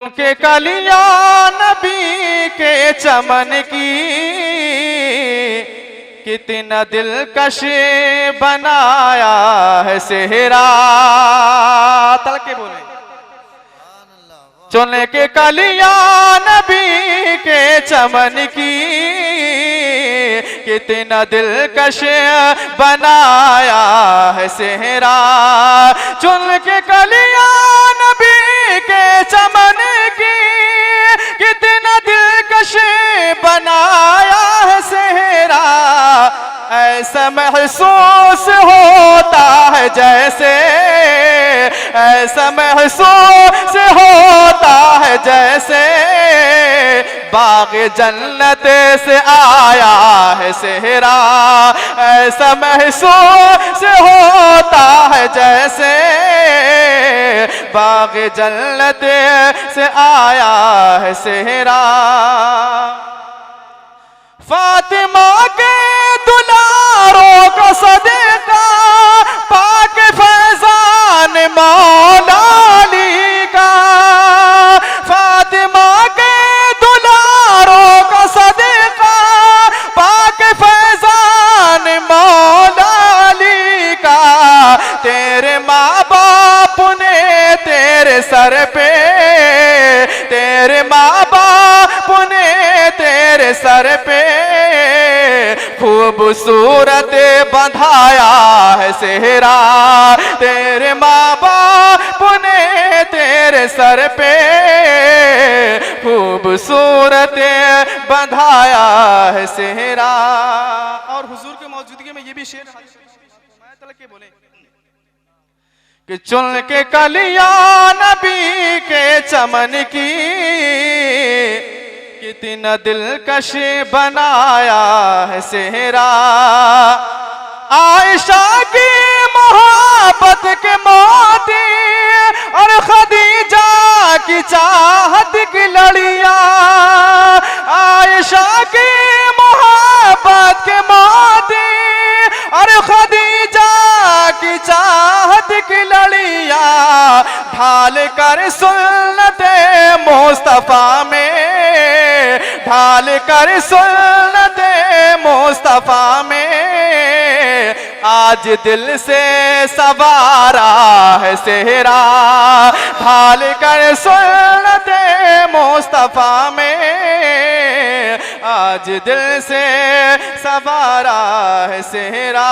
के कलिया नबी के चमन की कितना दिलकश बनाया है सेहरा। तलके बोले चुन के कलिया नबी के चमन की कितना दिलकश बनाया है सेहरा। चुन के कलिया नबी के चमन की कितना दिलकश बनाया है सेहरा। ऐसा महसूस होता है जैसे, ऐसा महसूस होता है जैसे बाग जन्नत से आया है सेहरा। ऐसा महसूस होता है जैसे बाग जन्नत से आया है सेहरा। फातिमा के दुलारों का सदका पाक फैजान मौला अली का। फातिमा के दुलारों का सदका पाक फैजान मौला अली का। तेरे माँ बाप ने तेरे सर पे, तेरे माँ बाप ने तेरे सर पे खूबसूरत बंधाया है सेहरा। तेरे माँ बाप ने तेरे सर पे खूबसूरत बंधाया है सेहरा। और हुजूर की मौजूदगी में ये भी शेर के बोले कि चुन के कलिया नबी के चमन की कितना दिलकश बनाया है सेहरा। आयशा की मोहब्बत के मोती और खदीजा की चाहत की लड़ियां। आयशा की मोहब्बत के मोती और खदीजा की चाहत की लड़ियां ढाल कर सुन्नते मुस्तफा में, ढाल कर सुन्नते मुस्तफा में आज दिल से सवारा है सेहरा। ढाल कर सुन्नते मुस्तफा में आज दिल से सवारा है सेहरा।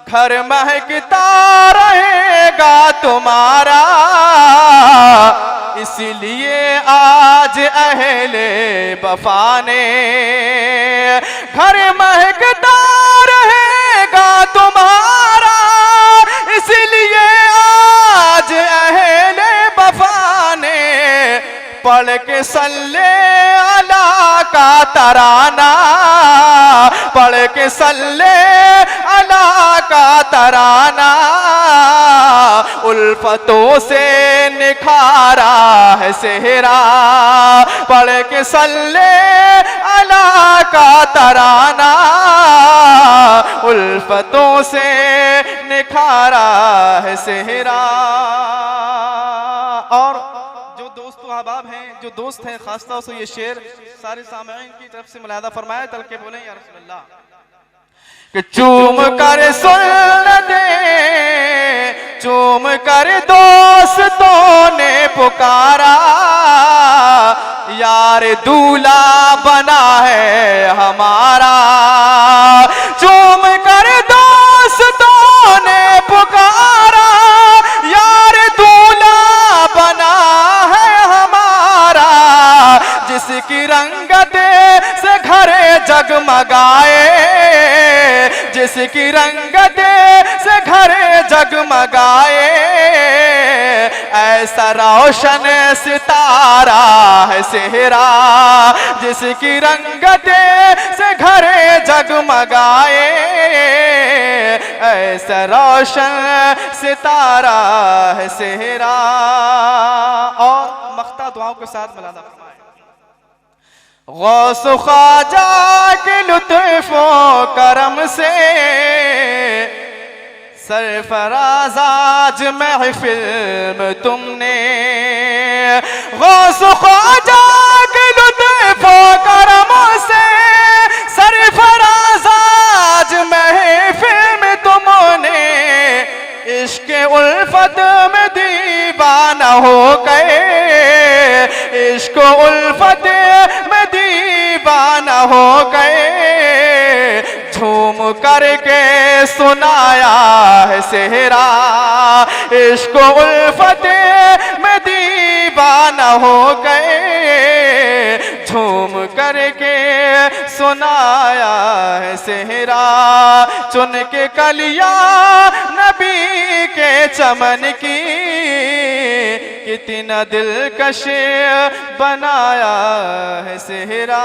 घर महकता रहेगा तुम्हारा इसलिए आज अहले वफा ने। घर महकता रहेगा तुम्हारा इसलिए आज अहले वफा ने पढ़ के सल्ले अला का तराना, पढ़ के सल्ले अला का तराना उल्फतों से निखारा है सेहरा। पढ़ के सल्ले अला का तराना उल्फतों से निखारा है सेहरा। और अहबाब हैं, जो दोस्त हैं, खास तौर से ये शेर सारे सामईन की तरफ से मुलाहदा फरमाया। तल के बोले या रसूल अल्लाह कि चूम कर सुन्नते, चूम कर दोस्तों ने पुकारा यार दूल्हा बना है हमारा। चूम कर दोस्तों ने पुकारा यार दूल्हा बना है हमारा। जिसकी रंगत से घरे जगमगाए, जिसकी रंगत से घरे जगमगाए ऐसा रोशन सितारा है सेहरा। जिसकी रंगत से घरे जगमगाए ऐसा रोशन सितारा है सेहरा। और मख्ता दुआओं के साथ मुलादा फरमाए। गौस ख्वाजा के लुत्फ़ो करम से सरफराज आज महफिल में तुमने गौस ख्वाजा के लुत्फ करम से सरफराज आज महफिल में तुमने इश्क उल्फत में दीवाना हो गए, इश्क उल्फत में दीवाना हो गए। झूम करके सुनाया है सेहरा, इश्क उल्फत में दीवाना हो गए। झूम करके सुनाया है सेहरा, चुन के कलिया नबी के चमन की, कितना दिलकश बनाया है सेहरा।